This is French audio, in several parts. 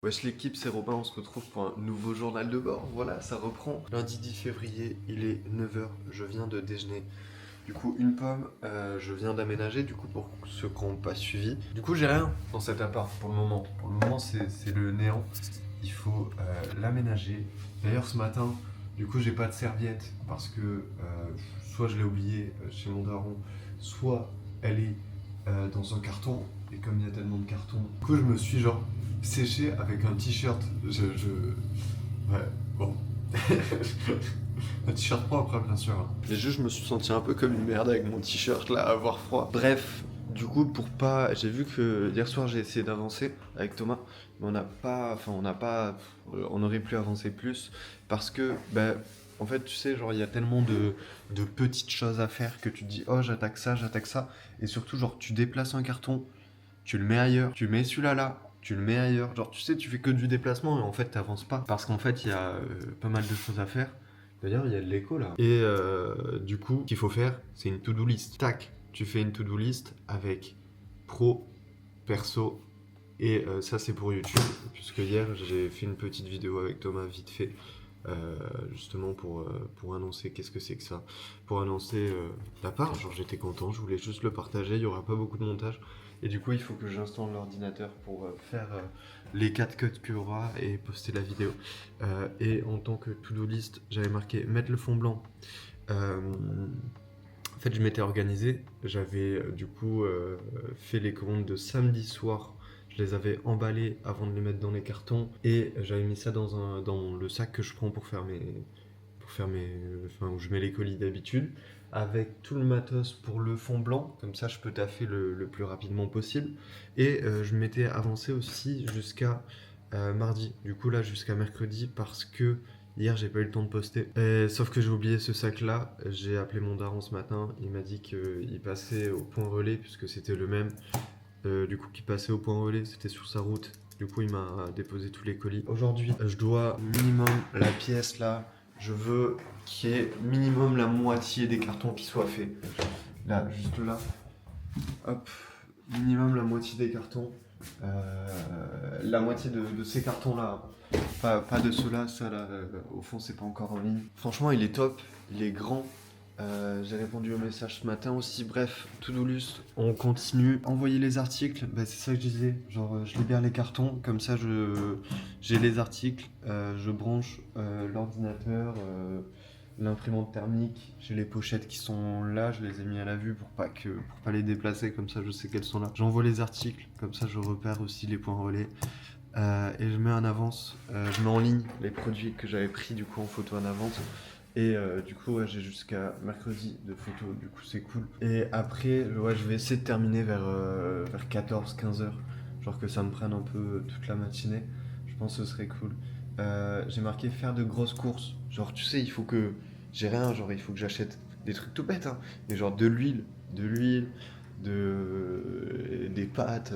Wesh l'équipe, c'est Robin, on se retrouve pour un nouveau journal de bord. Voilà, ça reprend. Lundi 10 février, il est 9 h, je viens de déjeuner. Du coup, une pomme, je viens d'aménager, du coup, pour ceux qui n'ont pas suivi. Du coup, j'ai rien dans cet appart pour le moment. Pour le moment, c'est le néant. Il faut l'aménager. D'ailleurs, ce matin, du coup, j'ai pas de serviette parce que soit je l'ai oubliée chez mon daron, soit elle est dans un carton. Et comme il y a tellement de cartons, du coup, je me suis genre séché avec un t-shirt. Ouais, bon. Un t-shirt propre, bien sûr. Et juste, je me suis senti un peu comme une merde avec mon t-shirt là, à avoir froid. Bref, du coup, pour pas. J'ai vu que hier soir, j'ai essayé d'avancer avec Thomas, mais on n'a pas. Enfin, on n'a pas. On aurait pu avancer plus parce que, ben. En fait, tu sais, genre, il y a tellement de petites choses à faire que tu te dis, oh, j'attaque ça. Et surtout, genre, tu déplaces un carton, tu le mets ailleurs, tu mets celui-là là, tu le mets ailleurs. Genre, tu sais, tu fais que du déplacement et en fait, t'avances pas. Parce qu'en fait, il y a pas mal de choses à faire. D'ailleurs, il y a de l'écho là. Et du coup, ce qu'il faut faire, c'est une to-do list. Tac, tu fais une to-do list avec pro, perso. Et ça, c'est pour YouTube. Puisque hier, j'ai fait une petite vidéo avec Thomas vite fait. Justement pour annoncer qu'est-ce que c'est que ça, pour annoncer la part, genre j'étais content, je voulais juste le partager, il n'y aura pas beaucoup de montage et du coup il faut que j'installe l'ordinateur pour faire les 4 cuts qu'il y aura et poster la vidéo. Et en tant que to-do list, j'avais marqué mettre le fond blanc. En fait, je m'étais organisé, j'avais du coup fait les commandes de samedi soir. Je les avais emballés avant de les mettre dans les cartons et j'avais mis ça dans le sac que je prends pour faire enfin, où je mets les colis d'habitude, avec tout le matos pour le fond blanc, comme ça je peux taffer le plus rapidement possible. Et je m'étais avancé aussi jusqu'à mardi, du coup là jusqu'à mercredi, parce que hier j'ai pas eu le temps de poster. Sauf que j'ai oublié ce sac là, j'ai appelé mon daron ce matin, il m'a dit qu'il passait au point relais, puisque c'était le même. Du coup, qui passait au point relais, c'était sur sa route. Du coup, il m'a déposé tous les colis. Aujourd'hui, je dois minimum la pièce là. Je veux qu'il y ait minimum la moitié des cartons qui soient faits. Là, juste là. Hop, minimum la moitié des cartons. La moitié de ces cartons là. Pas de ceux-là, ça là, au fond, c'est pas encore en ligne. Franchement, il est top, il est grand. J'ai répondu au message ce matin aussi. Bref, to-do list, on continue. Envoyer les articles, bah, c'est ça que je disais. Genre, je libère les cartons, comme ça j'ai les articles, je branche l'ordinateur, l'imprimante thermique. J'ai les pochettes qui sont là, je les ai mis à la vue pour pas les déplacer, comme ça je sais qu'elles sont là. J'envoie les articles, comme ça je repère aussi les points relais. Et je mets en avance, je mets en ligne les produits que j'avais pris du coup en photo en avance. Et du coup, ouais, j'ai jusqu'à mercredi de photos, du coup c'est cool. Et après, ouais, je vais essayer de terminer vers 14-15 heures. Genre que ça me prenne un peu toute la matinée. Je pense que ce serait cool. J'ai marqué faire de grosses courses. Genre, tu sais, il faut que. J'ai rien, genre, il faut que j'achète des trucs tout bêtes, hein. Mais genre de l'huile, des pâtes.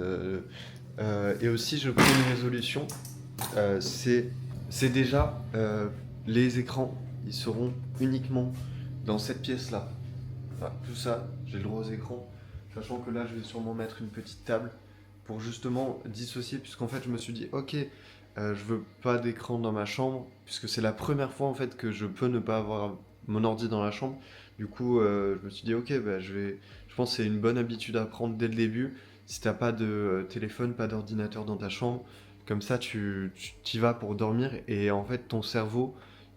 Et aussi, je prends une résolution. C'est déjà les écrans, ils seront uniquement dans cette pièce-là. Enfin, tout ça, j'ai le droit aux écrans. Sachant que là, je vais sûrement mettre une petite table pour justement dissocier, puisqu'en fait, je me suis dit, ok, je veux pas d'écran dans ma chambre, puisque c'est la première fois en fait que je peux ne pas avoir mon ordi dans la chambre. Du coup, je me suis dit, ok, bah, je pense que c'est une bonne habitude à prendre dès le début. Si t'as pas de téléphone, pas d'ordinateur dans ta chambre, comme ça, tu y vas pour dormir et en fait, ton cerveau,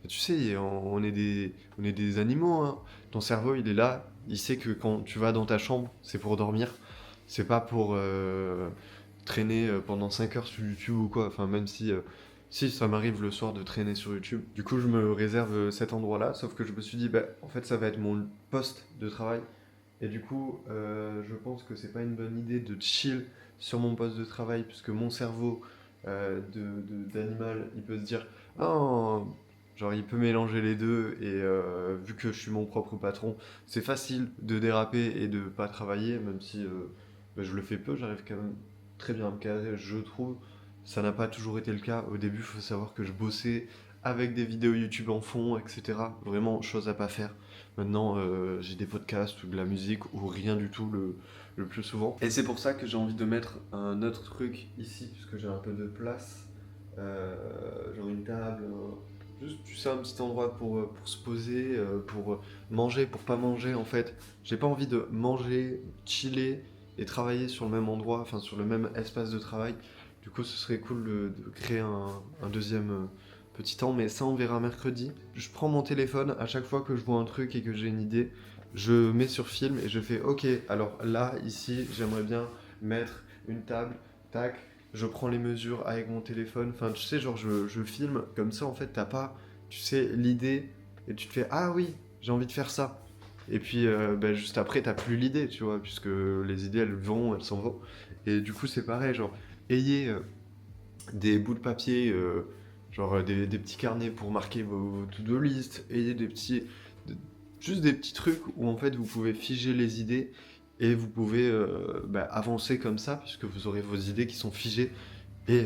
tu sais, on est des animaux, hein. Ton cerveau, il est là, il sait que quand tu vas dans ta chambre, c'est pour dormir, c'est pas pour traîner pendant 5 heures sur YouTube ou quoi. Enfin, même si ça m'arrive le soir de traîner sur YouTube. Du coup, je me réserve cet endroit-là, sauf que je me suis dit, bah, en fait, ça va être mon poste de travail. Et du coup, je pense que c'est pas une bonne idée de chill sur mon poste de travail, puisque mon cerveau d'animal, il peut se dire, ah, genre il peut mélanger les deux, et vu que je suis mon propre patron, c'est facile de déraper et de pas travailler, même si bah, je le fais peu, j'arrive quand même très bien à me cadrer, je trouve. Ça n'a pas toujours été le cas. Au début, il faut savoir que je bossais avec des vidéos YouTube en fond, etc. Vraiment, chose à pas faire. Maintenant, j'ai des podcasts ou de la musique ou rien du tout le plus souvent. Et c'est pour ça que j'ai envie de mettre un autre truc ici, puisque j'ai un peu de place. genre une table, juste tu sais un petit endroit pour se poser, pour manger, pour pas manger en fait. J'ai pas envie de manger, chiller et travailler sur le même endroit, enfin sur le même espace de travail. Du coup ce serait cool de créer un deuxième petit temps, mais ça on verra mercredi. Je prends mon téléphone à chaque fois que je vois un truc et que j'ai une idée, je mets sur film et je fais ok, alors là, ici, j'aimerais bien mettre une table, tac, je prends les mesures avec mon téléphone, enfin tu sais, genre je filme, comme ça en fait t'as pas, tu sais, l'idée et tu te fais ah oui, j'ai envie de faire ça. Et puis bah, juste après t'as plus l'idée, tu vois, puisque les idées elles s'en vont. Et du coup c'est pareil, genre ayez des bouts de papier, genre des petits carnets pour marquer vos to-do list, ayez de- juste des petits trucs où en fait vous pouvez figer les idées et vous pouvez bah, avancer comme ça, puisque vous aurez vos idées qui sont figées et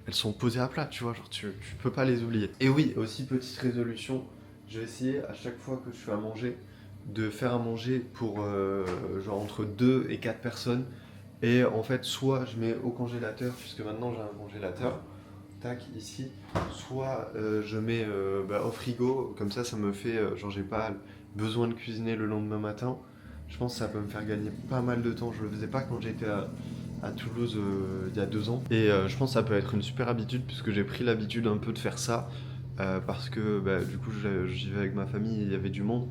elles sont posées à plat, tu vois, genre tu peux pas les oublier. Et oui, aussi petite résolution, je vais essayer à chaque fois que je fais à manger de faire à manger pour genre entre 2 et 4 personnes. Et en fait, soit je mets au congélateur, puisque maintenant j'ai un congélateur, tac, ici, soit je mets bah, au frigo, comme ça me fait, genre j'ai pas besoin de cuisiner le lendemain matin. Je pense que ça peut me faire gagner pas mal de temps. Je le faisais pas quand j'étais à Toulouse il y a 2 ans. Et je pense que ça peut être une super habitude, puisque j'ai pris l'habitude un peu de faire ça, parce que bah, du coup j'y vais avec ma famille, il y avait du monde,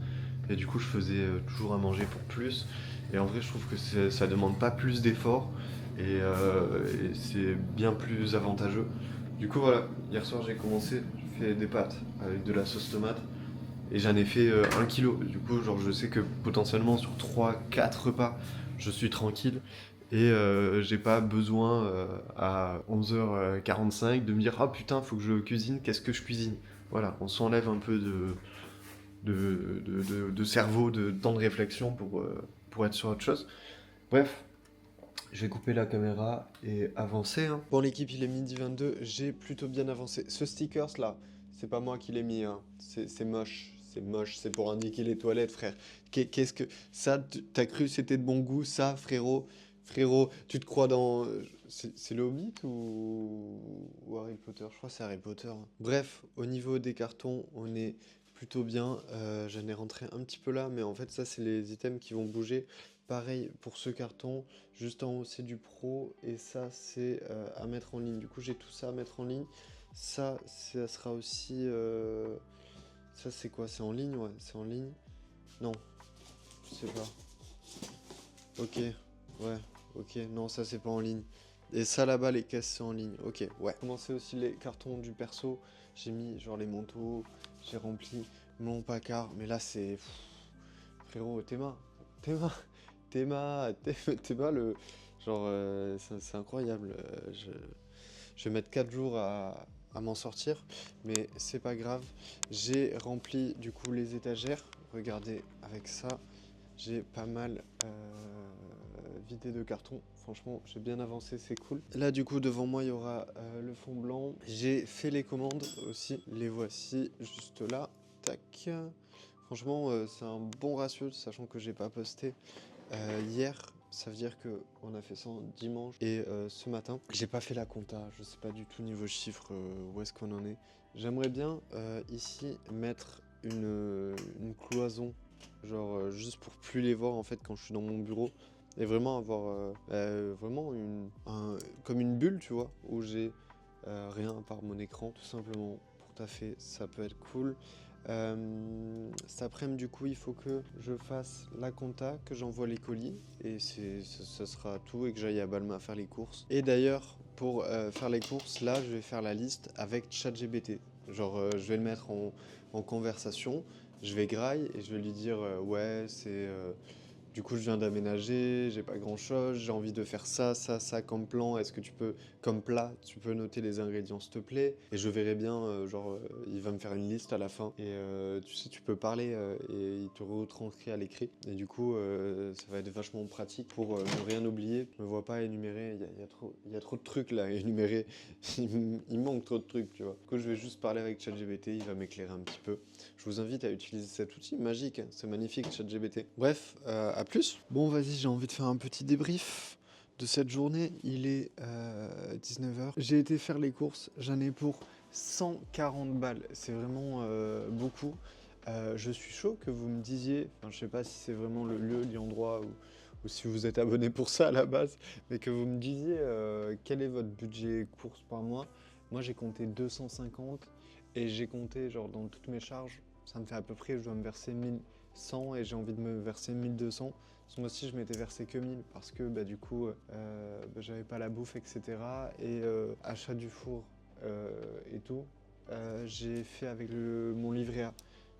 et du coup je faisais toujours à manger pour plus. Et en vrai je trouve que ça demande pas plus d'efforts, et c'est bien plus avantageux. Du coup voilà, hier soir j'ai commencé, j'ai fait des pâtes avec de la sauce tomate, et j'en ai fait 1 kilo. Du coup genre je sais que potentiellement sur 3 4 repas, je suis tranquille. Et j'ai pas besoin à 11h45 de me dire ah putain faut que je cuisine, qu'est-ce que je cuisine. Voilà, on s'enlève un peu de cerveau, de temps de réflexion pour être sur autre chose. Bref, je vais couper la caméra et avancer, hein. Bon, l'équipe, il est midi 22, j'ai plutôt bien avancé. Ce stickers là, c'est pas moi qui l'ai mis, hein. C'est moche. C'est moche, c'est pour indiquer les toilettes, frère. Qu'est-ce que. Ça, t'as cru c'était de bon goût, ça, frérot? Frérot, tu te crois dans. C'est le Hobbit ou Harry Potter? Je crois que c'est Harry Potter, hein. Bref, au niveau des cartons, on est plutôt bien. J'en ai rentré un petit peu là, mais en fait, ça, c'est les items qui vont bouger. Pareil pour ce carton. Juste en haut, c'est du pro et ça, c'est à mettre en ligne. Du coup, j'ai tout ça à mettre en ligne. Ça sera aussi. Ça, c'est quoi? C'est en ligne? Ouais, c'est en ligne. Non, je sais pas. Ok, ouais, ok. Non, ça, c'est pas en ligne. Et ça, là-bas, les caisses, c'est en ligne. Ok, ouais. J'ai commencé aussi les cartons du perso. J'ai mis genre les manteaux. J'ai rempli mon placard. Mais là, c'est. Frérot, Théma, Théma, le. Genre, c'est incroyable. Je vais mettre 4 jours à m'en sortir, mais c'est pas grave. J'ai rempli du coup les étagères. Regardez, avec ça, j'ai pas mal vidé de carton. Franchement, j'ai bien avancé, c'est cool. Là, du coup, devant moi, il y aura le fond blanc. J'ai fait les commandes aussi. Les voici juste là. Tac. Franchement, c'est un bon ratio, sachant que j'ai pas posté hier. Ça veut dire que on a fait ça dimanche et ce matin, j'ai pas fait la compta. Je sais pas du tout niveau chiffre où est-ce qu'on en est. J'aimerais bien ici mettre une cloison, genre juste pour plus les voir en fait quand je suis dans mon bureau et vraiment avoir vraiment comme une bulle, tu vois, où j'ai rien à part mon écran, tout simplement pour taffer. Ça peut être cool. Cet après-midi, du coup, il faut que je fasse la compta, que j'envoie les colis, et ça sera tout, et que j'aille à Balma faire les courses. Et d'ailleurs, pour faire les courses, là, je vais faire la liste avec ChatGPT. Genre, je vais le mettre en conversation, je vais graille, et je vais lui dire, ouais, du coup, je viens d'aménager, j'ai pas grand chose, j'ai envie de faire ça, ça, ça comme plan. Est-ce que tu peux, comme plat, tu peux noter les ingrédients, s'il te plaît? Et je verrai bien, il va me faire une liste à la fin. Et tu sais, tu peux parler et il te retranscrit à l'écrit. Et du coup, ça va être vachement pratique pour ne rien oublier. Je me vois pas énumérer, il y a trop de trucs là à énumérer. Il manque trop de trucs, tu vois. Du coup, je vais juste parler avec ChatGPT, il va m'éclairer un petit peu. Je vous invite à utiliser cet outil magique, c'est magnifique ChatGPT. Bref, à plus. Bon, vas-y, j'ai envie de faire un petit débrief de cette journée. Il est 19h. J'ai été faire les courses. J'en ai pour 140 balles. C'est vraiment beaucoup. Je suis chaud que vous me disiez, enfin, je sais pas si c'est vraiment le lieu, l'endroit ou si vous êtes abonné pour ça à la base, mais que vous me disiez quel est votre budget course par mois. Moi j'ai compté 250 et j'ai compté genre dans toutes mes charges, ça me fait à peu près, je dois me verser 1100 et j'ai envie de me verser 1200. Ce mois-ci je m'étais versé que 1000 parce que bah, du coup j'avais pas la bouffe etc. Et achat du four et tout, j'ai fait avec mon livret A.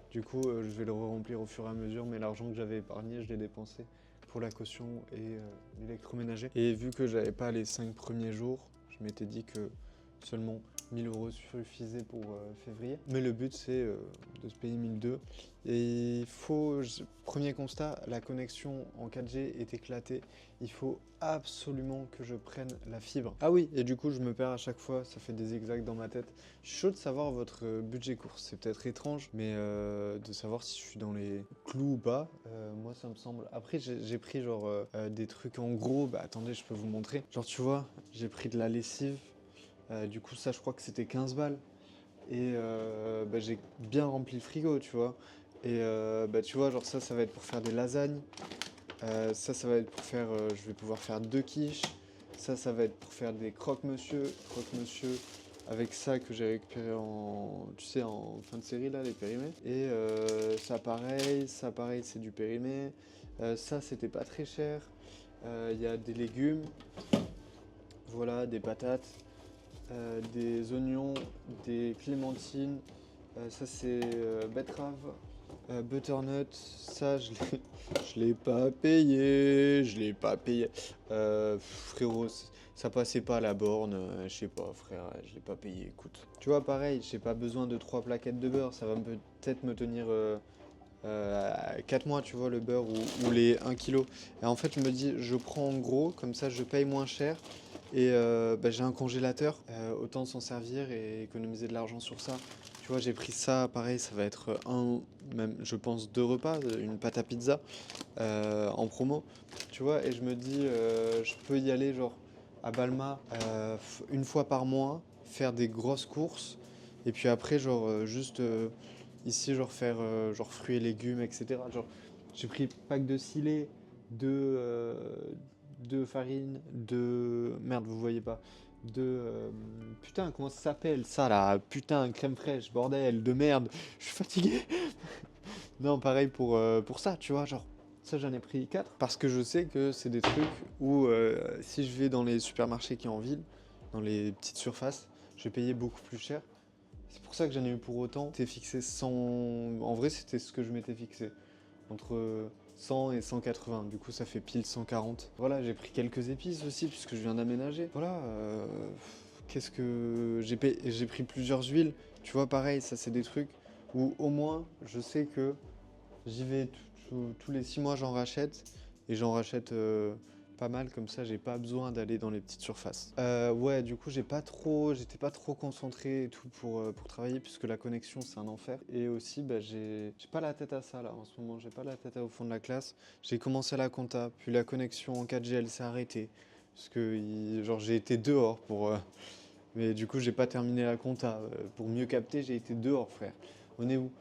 Du coup, je vais le remplir au fur et à mesure, mais l'argent que j'avais épargné, je l'ai dépensé pour la caution et l'électroménager. Et vu que j'avais pas les 5 premiers jours, je m'étais dit que seulement 1000 euros suffisaient pour février. Mais le but, c'est de se payer 1200. Et il faut, premier constat, la connexion en 4G est éclatée. Il faut absolument que je prenne la fibre. Ah oui, et du coup, je me perds à chaque fois, ça fait des zigzags dans ma tête. Je suis chaud de savoir votre budget course. C'est peut-être étrange, mais de savoir si je suis dans les clous ou pas. Moi, ça me semble. Après, j'ai pris genre des trucs en gros. Bah attendez, je peux vous montrer. Genre, tu vois, j'ai pris de la lessive. Du coup, ça, je crois que c'était 15 balles. Et bah, j'ai bien rempli le frigo, tu vois. Et bah, tu vois, genre ça va être pour faire des lasagnes. Ça va être pour faire, je vais pouvoir faire 2 quiches. Ça va être pour faire des croque-monsieur. Croque-monsieur avec ça que j'ai récupéré en, tu sais, en fin de série, là, les périmés. Et ça pareil, c'est du périmé. Ça, c'était pas très cher. Il y a des légumes. Voilà, des patates. Des oignons, des clémentines, ça c'est betterave, butternut, ça je l'ai pas payé, frérot, ça passait pas à la borne, je sais pas frère, je l'ai pas payé, écoute. Tu vois pareil, j'ai pas besoin de 3 plaquettes de beurre, ça va peut-être me tenir 4 mois, tu vois, le beurre ou les 1 kg. Et en fait, je me dis, je prends en gros, comme ça, je paye moins cher. Et bah, j'ai un congélateur, autant s'en servir et économiser de l'argent sur ça. Tu vois, j'ai pris ça, pareil, ça va être même, je pense, 2 repas, une pâte à pizza en promo. Tu vois, et je me dis, je peux y aller, genre, à Balma, une fois par mois, faire des grosses courses. Et puis après, genre, juste ici, genre faire genre fruits et légumes, etc. Genre, j'ai pris pack de Silé, de farine, de... Merde, vous voyez pas. Putain, comment ça s'appelle ça là? Putain, crème fraîche, bordel, de merde. Je suis fatigué. Non, pareil pour ça, tu vois, genre... Ça, j'en ai pris 4 parce que je sais que c'est des trucs où si je vais dans les supermarchés qui sont en ville, dans les petites surfaces, je vais payer beaucoup plus cher. C'est pour ça que j'en ai eu pour autant. C'était fixé 100... En vrai, c'était ce que je m'étais fixé. Entre 100 et 180. Du coup, ça fait pile 140. Voilà, j'ai pris quelques épices aussi, puisque je viens d'aménager. Voilà, qu'est-ce que... J'ai pris plusieurs huiles. Tu vois, pareil, ça, c'est des trucs où au moins, je sais que j'y vais tous les 6 mois, j'en rachète. Et j'en rachète pas mal, comme ça, j'ai pas besoin d'aller dans les petites surfaces. Ouais, du coup, j'étais pas trop concentré et tout pour travailler, puisque la connexion, c'est un enfer. Et aussi, bah, j'ai pas la tête à ça, là, en ce moment. J'ai pas la tête au fond de la classe. J'ai commencé la compta, puis la connexion en 4G, elle s'est arrêtée. Parce que, genre, j'ai été dehors pour... Mais du coup, j'ai pas terminé la compta. Pour mieux capter, j'ai été dehors, frère. On est où?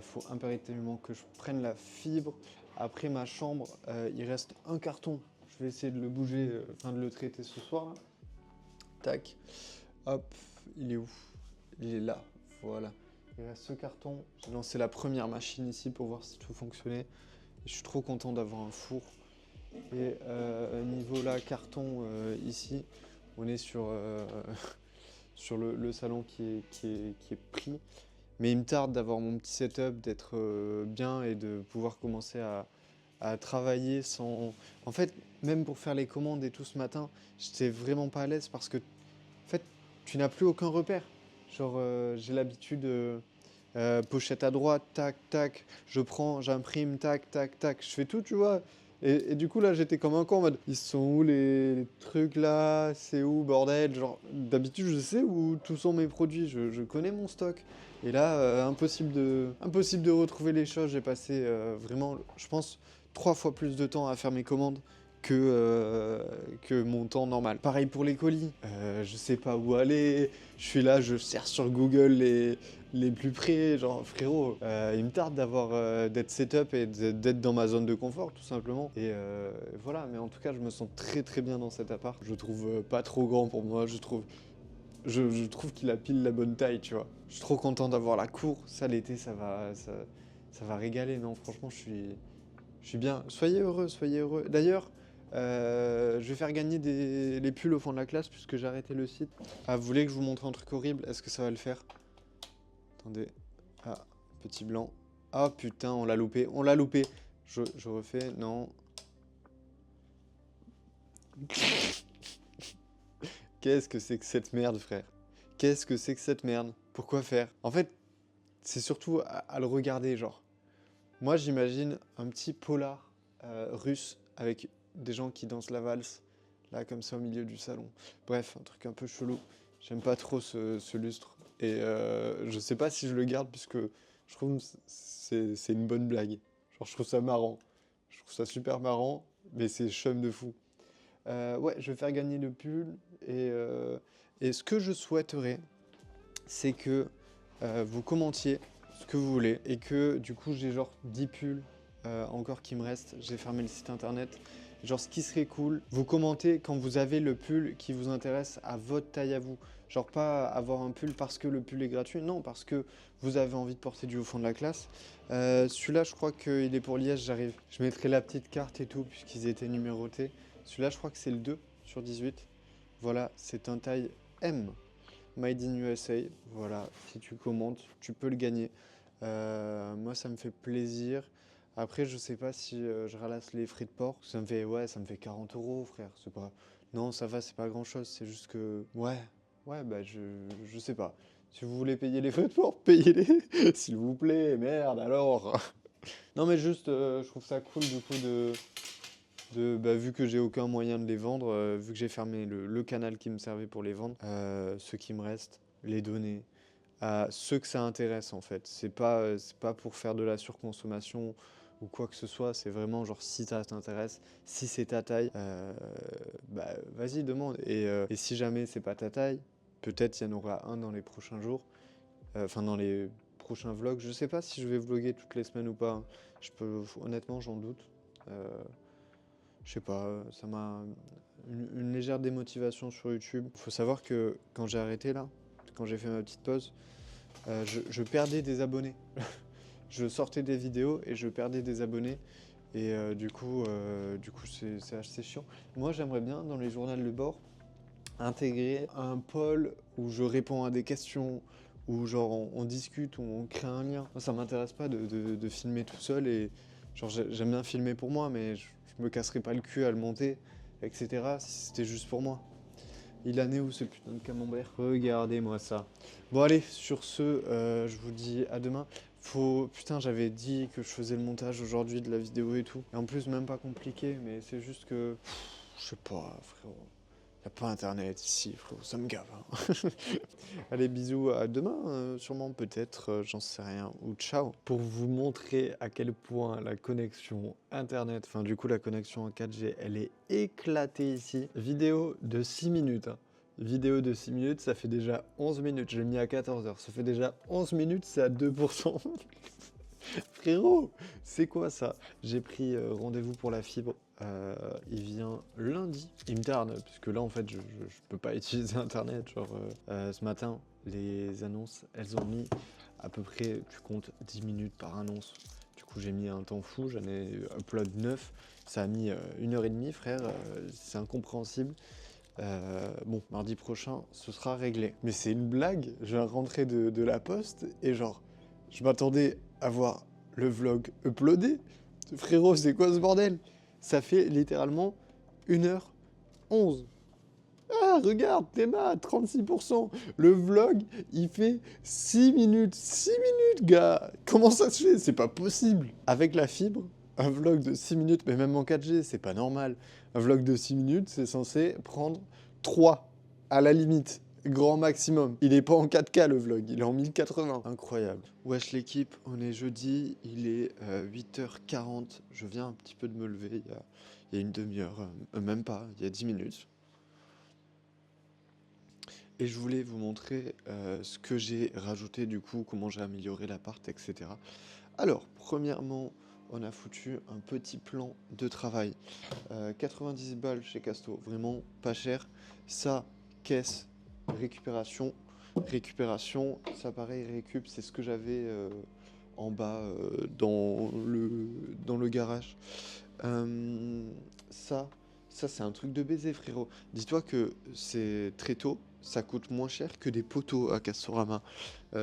Faut impérativement que je prenne la fibre. Après ma chambre, il reste un carton. Je vais essayer de le bouger, enfin de le traiter ce soir. Là. Tac. Hop, il est où? Il est là. Voilà. Il reste ce carton. J'ai lancé la première machine ici pour voir si tout fonctionnait. Et je suis trop content d'avoir un four. Et niveau là, carton ici, on est sur, sur le salon qui est pris. Mais il me tarde d'avoir mon petit setup, d'être bien et de pouvoir commencer à travailler sans... En fait, même pour faire les commandes et tout ce matin, j'étais vraiment pas à l'aise parce que, en fait, tu n'as plus aucun repère. Genre, j'ai l'habitude, pochette à droite, tac, tac, je prends, j'imprime, tac, tac, tac, je fais tout, tu vois. Et du coup, là, j'étais comme un con en mode, ils sont où les trucs là? C'est où, bordel? Genre, d'habitude, je sais où tous sont mes produits, je connais mon stock. Et là, impossible de retrouver les choses. J'ai passé vraiment, je pense, 3 fois plus de temps à faire mes commandes que mon temps normal. Pareil pour les colis. Je sais pas où aller. Je suis là, je cherche sur Google les plus près. Genre, frérot, il me tarde d'être setup et d'être dans ma zone de confort, tout simplement. Et voilà, mais en tout cas, je me sens très très bien dans cet appart. Je trouve pas trop grand pour moi. Je trouve qu'il a pile la bonne taille, tu vois. Je suis trop content d'avoir la cour. Ça, l'été, ça va régaler. Non, franchement, je suis bien. Soyez heureux, soyez heureux. D'ailleurs, je vais faire gagner les pulls au fond de la classe puisque j'ai arrêté le site. Ah, vous voulez que je vous montre un truc horrible? Est-ce que ça va le faire? Attendez. Ah, petit blanc. Ah putain, on l'a loupé. On l'a loupé. Je refais. Non. Qu'est-ce que c'est que cette merde, frère? Qu'est-ce que c'est que cette merde? Pourquoi faire? En fait, c'est surtout à le regarder, genre. Moi, j'imagine un petit polar russe avec des gens qui dansent la valse, là, comme ça, au milieu du salon. Bref, un truc un peu chelou. J'aime pas trop ce lustre. Et je sais pas si je le garde, puisque je trouve que c'est une bonne blague. Genre, je trouve ça marrant. Je trouve ça super marrant, mais c'est chum de fou. Ouais, je vais faire gagner le pull. Et ce que je souhaiterais, c'est que vous commentiez ce que vous voulez et que du coup j'ai genre 10 pulls encore qui me restent. J'ai fermé le site internet. Genre ce qui serait cool, vous commentez quand vous avez le pull qui vous intéresse à votre taille à vous. Genre pas avoir un pull parce que le pull est gratuit, non, parce que vous avez envie de porter du haut fond de la classe. Celui-là je crois qu'il est pour Liège, j'arrive. Je mettrai la petite carte et tout puisqu'ils étaient numérotés. Celui-là je crois que c'est le 2 sur 18. Voilà, c'est un taille M. Made in USA, voilà, si tu commentes, tu peux le gagner. Moi, ça me fait plaisir. Après, je sais pas si je ralasse les frais de port. Ça me fait, ouais, ça me fait 40 euros, frère. C'est pas... Non, ça va, c'est pas grand-chose. C'est juste que, ouais, bah, je sais pas. Si vous voulez payer les frais de port, payez-les, s'il vous plaît. Merde, alors. Non, mais juste, je trouve ça cool, du coup, bah, vu que j'ai aucun moyen de les vendre, vu que j'ai fermé le canal qui me servait pour les vendre, ceux qui me restent, les donner à ceux que ça intéresse en fait. C'est pas pour faire de la surconsommation ou quoi que ce soit, c'est vraiment genre si ça t'intéresse, si c'est ta taille, bah vas-y demande. Et si jamais c'est pas ta taille, peut-être il y en aura un dans les prochains jours, enfin dans les prochains vlogs. Je sais pas si je vais vlogger toutes les semaines ou pas, hein. Honnêtement, j'en doute. Je sais pas, ça m'a une légère démotivation sur YouTube. Faut savoir que quand j'ai arrêté là, quand j'ai fait ma petite pause, je perdais des abonnés. Je sortais des vidéos et je perdais des abonnés. Et du coup c'est assez chiant. Moi, j'aimerais bien, dans les journaux de bord, intégrer un pôle où je réponds à des questions, où genre on discute, où on crée un lien. Moi, ça m'intéresse pas de filmer tout seul et genre j'aime bien filmer pour moi, mais je me casserais pas le cul à le monter, etc. si c'était juste pour moi. Il en est où ce putain de camembert? Regardez-moi ça. Bon allez, sur ce, je vous dis à demain. Putain, j'avais dit que je faisais le montage aujourd'hui de la vidéo et tout. Et en plus, même pas compliqué, mais c'est juste que... je sais pas, frérot. Y a pas internet ici, frérot, ça me gave, hein. Allez, bisous, à demain, sûrement, peut-être, j'en sais rien. Ou ciao. Pour vous montrer à quel point la connexion internet, enfin du coup la connexion en 4G, elle est éclatée ici. Vidéo de 6 minutes, hein. Vidéo de 6 minutes, ça fait déjà 11 minutes. Je l'ai mis à 14 heures. Ça fait déjà 11 minutes, c'est à 2%. Frérot, c'est quoi ça? J'ai pris rendez-vous pour la fibre. Il vient lundi. Il me tarde, puisque là, en fait, je peux pas utiliser Internet. Genre, ce matin, les annonces, elles ont mis à peu près, tu comptes 10 minutes par annonce. Du coup, j'ai mis un temps fou. J'en ai upload 9. Ça a mis 1h30, frère. C'est incompréhensible. Bon, mardi prochain, ce sera réglé. Mais c'est une blague. Je viens de rentrer de la poste et genre, je m'attendais à voir le vlog uploadé. Frérot, c'est quoi ce bordel? Ça fait littéralement 1h11. Ah, regarde, Théma, 36%. Le vlog, il fait 6 minutes. 6 minutes, gars. Comment ça se fait? C'est pas possible. Avec la fibre, un vlog de 6 minutes, mais même en 4G, c'est pas normal. Un vlog de 6 minutes, c'est censé prendre 3 à la limite. Grand maximum. Il est pas en 4K le vlog, il est en 1080. Incroyable. Wesh l'équipe, on est jeudi, il est 8h40. Je viens un petit peu de me lever, il y a une demi-heure, même pas, il y a 10 minutes. Et je voulais vous montrer ce que j'ai rajouté du coup, comment j'ai amélioré l'appart, etc. Alors, premièrement, on a foutu un petit plan de travail. 90 balles chez Casto, vraiment pas cher. Ça, caisse, récupération. Récupération, ça pareil, récup, c'est ce que j'avais en bas dans le garage. Euh, ça, ça c'est un truc de baiser, frérot. Dis-toi que c'est très tôt, ça coûte moins cher que des poteaux à Castorama.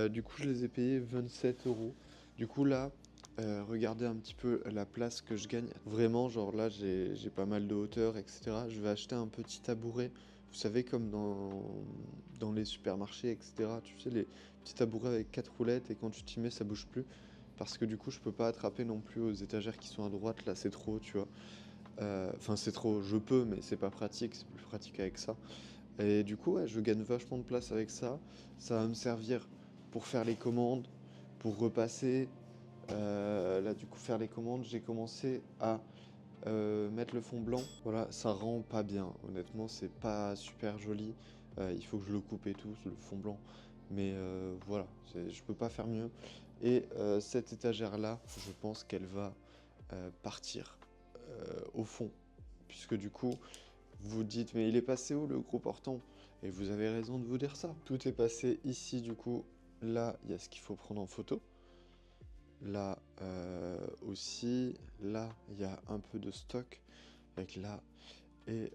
Du coup, je les ai payés 27 euros. Du coup, là, regardez un petit peu la place que je gagne. Vraiment, genre là, j'ai pas mal de hauteur, etc. Je vais acheter un petit tabouret. Vous savez, comme dans les supermarchés, etc. Tu sais, les petits tabourets avec 4 roulettes et quand tu t'y mets, ça bouge plus. Parce que du coup, je peux pas attraper non plus aux étagères qui sont à droite. Là, c'est trop, tu vois. Enfin, c'est trop, je peux, mais c'est pas pratique. C'est plus pratique avec ça. Et du coup, ouais, je gagne vachement de place avec ça. Ça va me servir pour faire les commandes, pour repasser. Là, du coup, faire les commandes, j'ai commencé à mettre le fond blanc. Voilà, ça rend pas bien. Honnêtement, c'est pas super joli. Il faut que je le coupe et tout, le fond blanc. Mais voilà, je peux pas faire mieux. Et cette étagère-là, je pense qu'elle va partir au fond. Puisque du coup, vous vous dites, mais il est passé où le gros portant? Et vous avez raison de vous dire ça. Tout est passé ici, du coup. Là, il y a ce qu'il faut prendre en photo. Là aussi. Là, il y a un peu de stock. Avec là. Et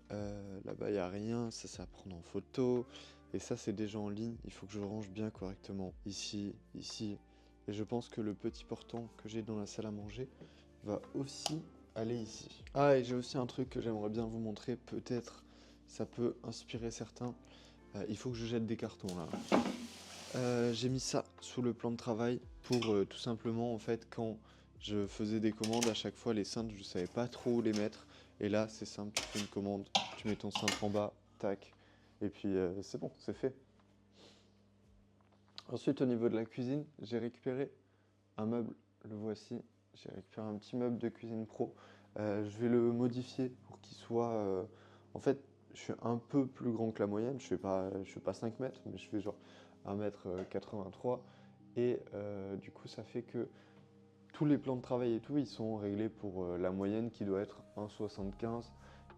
là-bas, il n'y a rien. Ça, c'est à prendre en photo. Et ça, c'est déjà en ligne. Il faut que je range bien correctement. Ici, ici. Et je pense que le petit portant que j'ai dans la salle à manger va aussi aller ici. Ah, et j'ai aussi un truc que j'aimerais bien vous montrer. Peut-être ça peut inspirer certains. Il faut que je jette des cartons là. J'ai mis ça sous le plan de travail pour tout simplement en fait quand je faisais des commandes à chaque fois les cintres je savais pas trop où les mettre et là c'est simple, tu fais une commande, tu mets ton cintre en bas, tac et puis c'est bon, c'est fait. Ensuite au niveau de la cuisine, j'ai récupéré un meuble, le voici, j'ai récupéré un petit meuble de cuisine pro. Je vais le modifier pour qu'il soit en fait je suis un peu plus grand que la moyenne, je fais pas 5 mètres mais je fais genre 1,83 m. Et du coup, ça fait que tous les plans de travail et tout, ils sont réglés pour la moyenne qui doit être 1,75 m.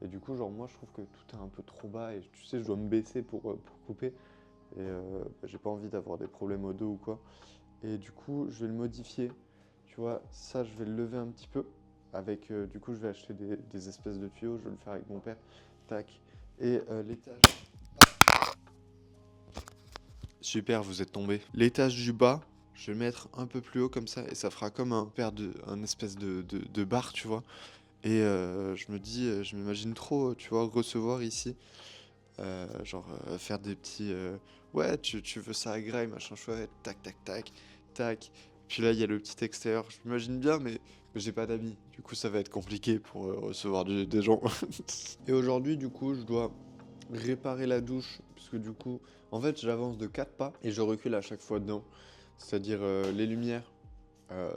Et du coup, genre, moi, je trouve que tout est un peu trop bas. Et tu sais, je dois me baisser pour couper. Et j'ai pas envie d'avoir des problèmes au dos ou quoi. Et du coup, je vais le modifier. Tu vois, ça, je vais le lever un petit peu. Avec, du coup, je vais acheter des espèces de tuyaux. Je vais le faire avec mon père. Tac. Et l'étage. Super, vous êtes tombé. L'étage du bas, je vais le mettre un peu plus haut comme ça et ça fera comme un espèce de bar, tu vois. Et je me dis, je m'imagine trop, tu vois, recevoir ici, faire des petits, ouais, tu veux ça à graille, machin chouette, tac, tac, tac, tac. Puis là, il y a le petit extérieur, je m'imagine bien, mais j'ai pas d'amis. Du coup, ça va être compliqué pour recevoir des gens. Et aujourd'hui, du coup, je dois réparer la douche, puisque du coup, en fait, j'avance de 4 pas et je recule à chaque fois dedans. C'est-à-dire les lumières,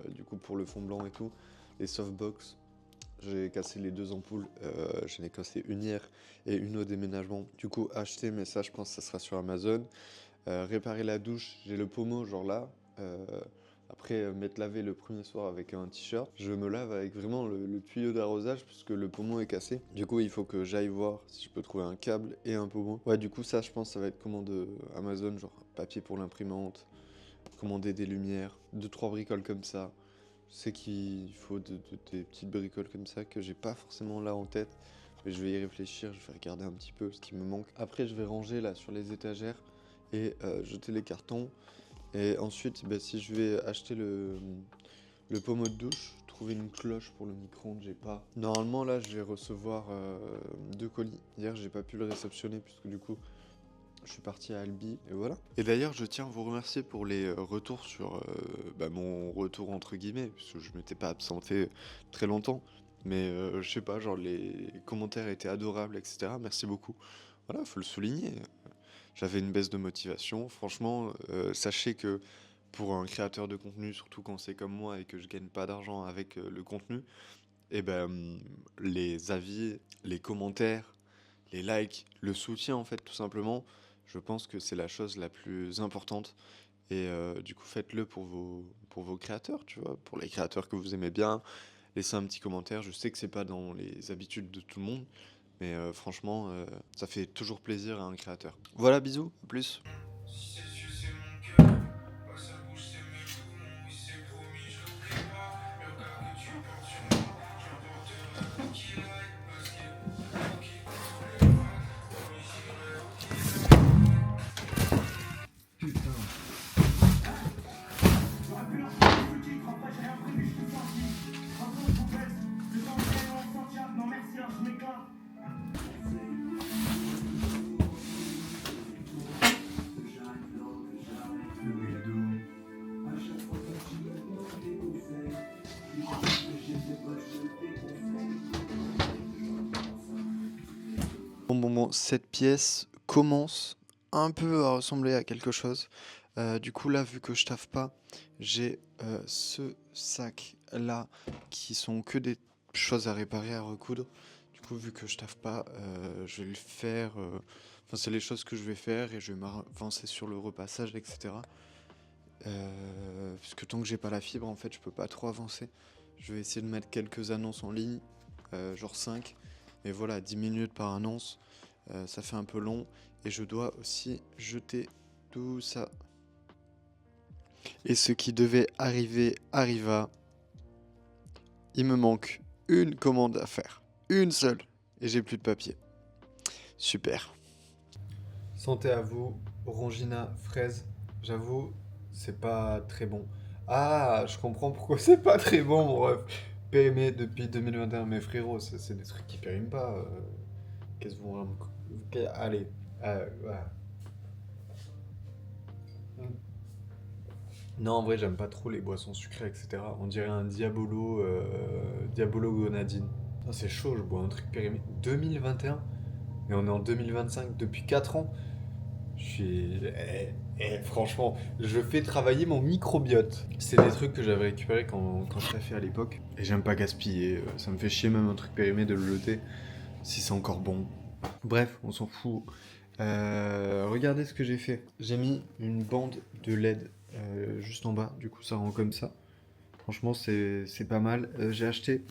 du coup, pour le fond blanc et tout, les softbox. J'ai cassé les 2 ampoules, j'en ai cassé une hier et une au déménagement. Du coup, acheter, mais ça, je pense que ça sera sur Amazon. Réparer la douche, j'ai le pommeau, genre là. Euh, Après, m'être lavé le premier soir avec un t-shirt, je me lave avec vraiment le tuyau d'arrosage puisque le pommeau est cassé. Du coup, il faut que j'aille voir si je peux trouver un câble et un pommeau. Ouais, du coup, ça, je pense, ça va être commande Amazon, genre papier pour l'imprimante, commander des lumières, 2-3 bricoles comme ça. Je sais qu'il faut des petites bricoles comme ça que j'ai pas forcément là en tête. Mais je vais y réfléchir, je vais regarder un petit peu ce qui me manque. Après, je vais ranger là sur les étagères et jeter les cartons. Et ensuite, bah, si je vais acheter le pommeau de douche, trouver une cloche pour le micro-ondes, j'ai pas. Normalement, là, je vais recevoir 2 colis. Hier, j'ai pas pu le réceptionner puisque du coup, je suis parti à Albi et voilà. Et d'ailleurs, je tiens à vous remercier pour les retours sur mon retour entre guillemets, puisque je m'étais pas absenté très longtemps. Mais je sais pas, genre les commentaires étaient adorables, etc. Merci beaucoup. Voilà, faut le souligner. J'avais une baisse de motivation. Franchement, sachez que pour un créateur de contenu, surtout quand c'est comme moi et que je gagne pas d'argent avec le contenu, et ben les avis, les commentaires, les likes, le soutien en fait tout simplement, je pense que c'est la chose la plus importante. Et du coup faites-le pour vos créateurs, tu vois, pour les créateurs que vous aimez bien. Laissez un petit commentaire, je sais que c'est pas dans les habitudes de tout le monde, mais franchement, ça fait toujours plaisir à un créateur. Voilà, bisous, à plus. Si ses yeux c'est mon cœur, pas sa bouche c'est mes poumons, il s'est promis je l'oublie pas, le regard que tu portes sur moi, je l'emporterai quoi qu'il aille, parce qu'il faut qu'il contre les vagues, promis j'irai où qu'il aille. Putain. Bon, cette pièce commence un peu à ressembler à quelque chose. Du coup, là, vu que je taffe pas, j'ai ce sac-là qui sont que des choses à réparer, à recoudre. Du coup, vu que je taffe pas, je vais le faire. Enfin, c'est les choses que je vais faire et je vais m'avancer sur le repassage, etc. Puisque tant que j'ai pas la fibre, en fait, je peux pas trop avancer. Je vais essayer de mettre quelques annonces en ligne, genre 5. Mais voilà, 10 minutes par annonce, ça fait un peu long. Et je dois aussi jeter tout ça. Et ce qui devait arriver arriva. Il me manque une commande à faire. Une seule. Et j'ai plus de papier. Super. Santé à vous, Orangina fraise. J'avoue, c'est pas très bon. Ah, je comprends pourquoi c'est pas très bon, mon ref. PME depuis 2021, mes frérots, c'est des trucs qui périment pas. Qu'est-ce que vous vraiment. Allez. Ouais. Non, en vrai, j'aime pas trop les boissons sucrées, etc. On dirait un Diabolo grenadine. Non, c'est chaud, je bois un truc périmé. 2021, mais on est en 2025, depuis 4 ans. Je suis. Franchement, je fais travailler mon microbiote. C'est des trucs que j'avais récupérés quand je l'ai fait à l'époque. Et j'aime pas gaspiller. Ça me fait chier même un truc périmé de le jeter si c'est encore bon. Bref, on s'en fout. Regardez ce que j'ai fait. J'ai mis une bande de LED juste en bas. Du coup, ça rend comme ça. Franchement, c'est pas mal. J'ai acheté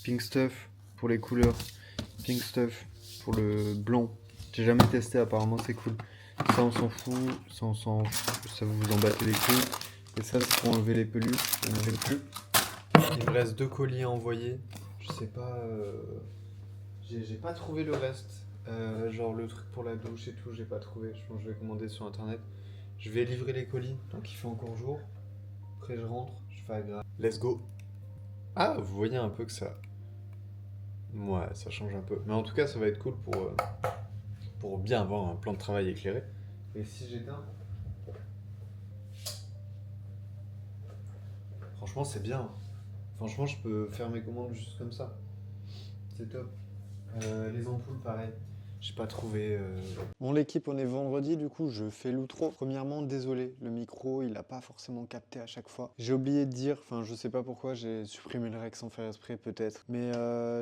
Pink Stuff pour les couleurs. Pink Stuff pour le blanc. J'ai jamais testé, apparemment c'est cool. Ça on s'en fout, ça vous en battez les couilles. Et ça c'est pour enlever les peluches, j'en avais plus. Il me reste 2 colis à envoyer. Je sais pas, j'ai pas trouvé le reste. Genre le truc pour la douche et tout, j'ai pas trouvé. Je pense que je vais commander sur internet. Je vais livrer les colis, donc il fait encore jour. Après je rentre, je fais agréable. Let's go. Ah, vous voyez un peu que ça... Ouais, ça change un peu. Mais en tout cas, ça va être cool pour bien avoir un plan de travail éclairé. Et si j'éteins... Franchement, c'est bien. Franchement, je peux faire mes commandes juste comme ça. C'est top. Les ampoules, pareil. J'ai pas trouvé. Bon, l'équipe, on est vendredi, du coup, je fais l'outro. Premièrement, désolé, le micro, il a pas forcément capté à chaque fois. J'ai oublié de dire, enfin, je sais pas pourquoi, j'ai supprimé le rec sans faire exprès, peut-être. Mais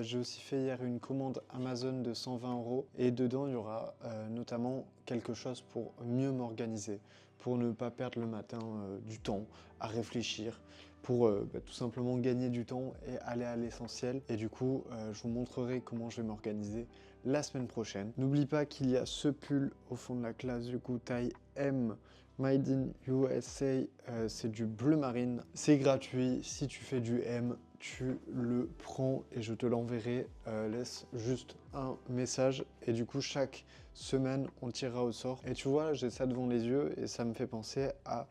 j'ai aussi fait hier une commande Amazon de 120 €. Et dedans, il y aura notamment quelque chose pour mieux m'organiser, pour ne pas perdre le matin du temps à réfléchir, pour tout simplement gagner du temps et aller à l'essentiel. Et du coup, je vous montrerai comment je vais m'organiser la semaine prochaine. N'oublie pas qu'il y a ce pull au fond de la classe, du coup taille M, Made in USA, c'est du bleu marine, c'est gratuit, si tu fais du M, tu le prends et je te l'enverrai, laisse juste un message et du coup chaque semaine on tirera au sort. Et tu vois, j'ai ça devant les yeux et ça me fait penser à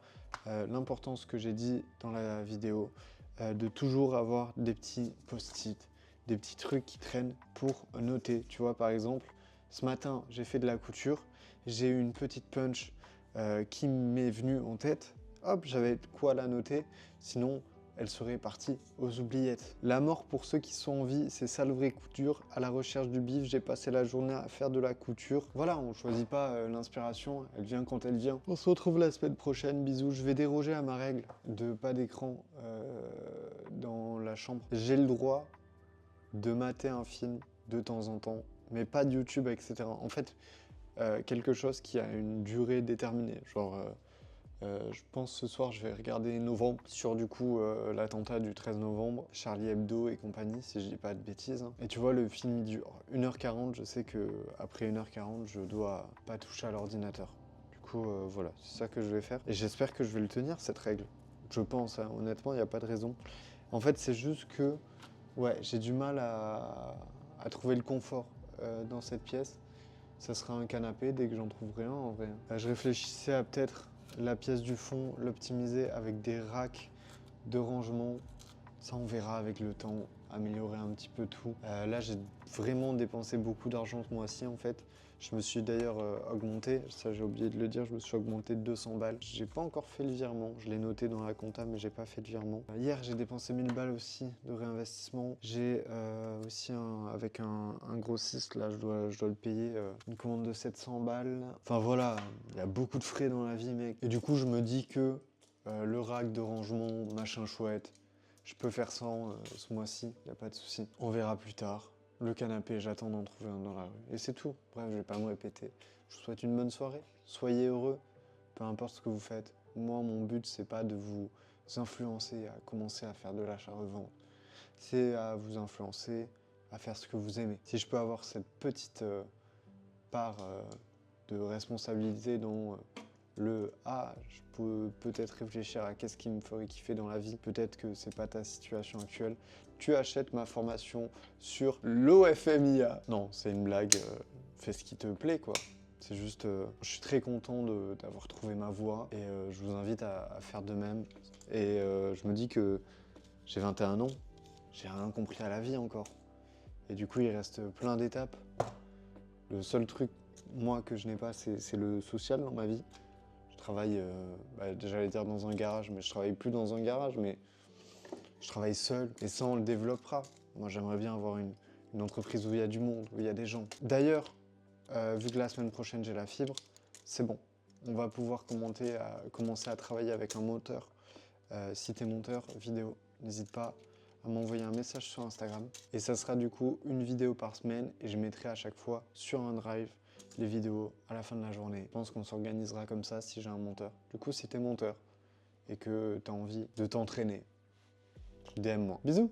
l'importance que j'ai dit dans la vidéo, de toujours avoir des petits post-it, des petits trucs qui traînent pour noter. Tu vois, par exemple, ce matin, j'ai fait de la couture, j'ai eu une petite punch qui m'est venue en tête. Hop, j'avais quoi la noter, sinon elle serait partie aux oubliettes. La mort pour ceux qui sont en vie, c'est ça le vrai couture. À la recherche du bif, j'ai passé la journée à faire de la couture. Voilà, on choisit pas l'inspiration, elle vient quand elle vient. On se retrouve la semaine prochaine, bisous. Je vais déroger à ma règle de pas d'écran dans la chambre. J'ai le droit de mater un film de temps en temps, mais pas de YouTube, etc. En fait, quelque chose qui a une durée déterminée. Genre, je pense ce soir, je vais regarder Novembre sur du coup l'attentat du 13 novembre, Charlie Hebdo et compagnie, si je dis pas de bêtises, hein. Et tu vois, le film il dure 1h40, je sais que après 1h40, je dois pas toucher à l'ordinateur. Du coup, voilà, c'est ça que je vais faire. Et j'espère que je vais le tenir, cette règle. Je pense, hein, honnêtement, il n'y a pas de raison. En fait, c'est juste que, ouais, j'ai du mal à trouver le confort dans cette pièce. Ça sera un canapé dès que j'en trouverai un en vrai. Je réfléchissais à peut-être la pièce du fond, l'optimiser avec des racks de rangement. Ça, on verra avec le temps, améliorer un petit peu tout. Là, j'ai vraiment dépensé beaucoup d'argent ce mois-ci en fait. Je me suis d'ailleurs augmenté, ça j'ai oublié de le dire, je me suis augmenté de 200 balles. J'ai pas encore fait le virement, je l'ai noté dans la compta mais j'ai pas fait le virement. Hier j'ai dépensé 1000 balles aussi de réinvestissement. J'ai aussi avec un grossiste, là je dois le payer, une commande de 700 balles. Enfin voilà, il y a beaucoup de frais dans la vie mec. Et du coup je me dis que le rack de rangement, machin chouette, je peux faire sans ce mois-ci, y a pas de souci. On verra plus tard. Le canapé, j'attends d'en trouver un dans la rue. Et c'est tout. Bref, je vais pas me répéter. Je vous souhaite une bonne soirée. Soyez heureux, peu importe ce que vous faites. Moi, mon but, c'est pas de vous influencer à commencer à faire de l'achat-revente. C'est à vous influencer à faire ce que vous aimez. Si je peux avoir cette petite part de responsabilité dans je peux peut-être réfléchir à qu'est-ce qui me ferait kiffer dans la vie. Peut-être que c'est pas ta situation actuelle. Tu achètes ma formation sur l'OFMIA. Non, c'est une blague. Fais ce qui te plaît, quoi. C'est juste, je suis très content d'avoir trouvé ma voie et je vous invite à faire de même. Et je me dis que j'ai 21 ans, j'ai rien compris à la vie encore. Et du coup, il reste plein d'étapes. Le seul truc, moi, que je n'ai pas, c'est le social dans ma vie. Je travaille, j'allais dire dans un garage, mais je travaille plus dans un garage, mais je travaille seul et ça, on le développera. Moi, j'aimerais bien avoir une entreprise où il y a du monde, où il y a des gens. D'ailleurs, vu que la semaine prochaine, j'ai la fibre, c'est bon. On va pouvoir commencer à travailler avec un monteur. Si t'es monteur vidéo, n'hésite pas à m'envoyer un message sur Instagram. Et ça sera du coup une vidéo par semaine et je mettrai à chaque fois sur un drive les vidéos à la fin de la journée. Je pense qu'on s'organisera comme ça si j'ai un monteur. Du coup, si t'es monteur et que t'as envie de t'entraîner, DM-moi. Bisous!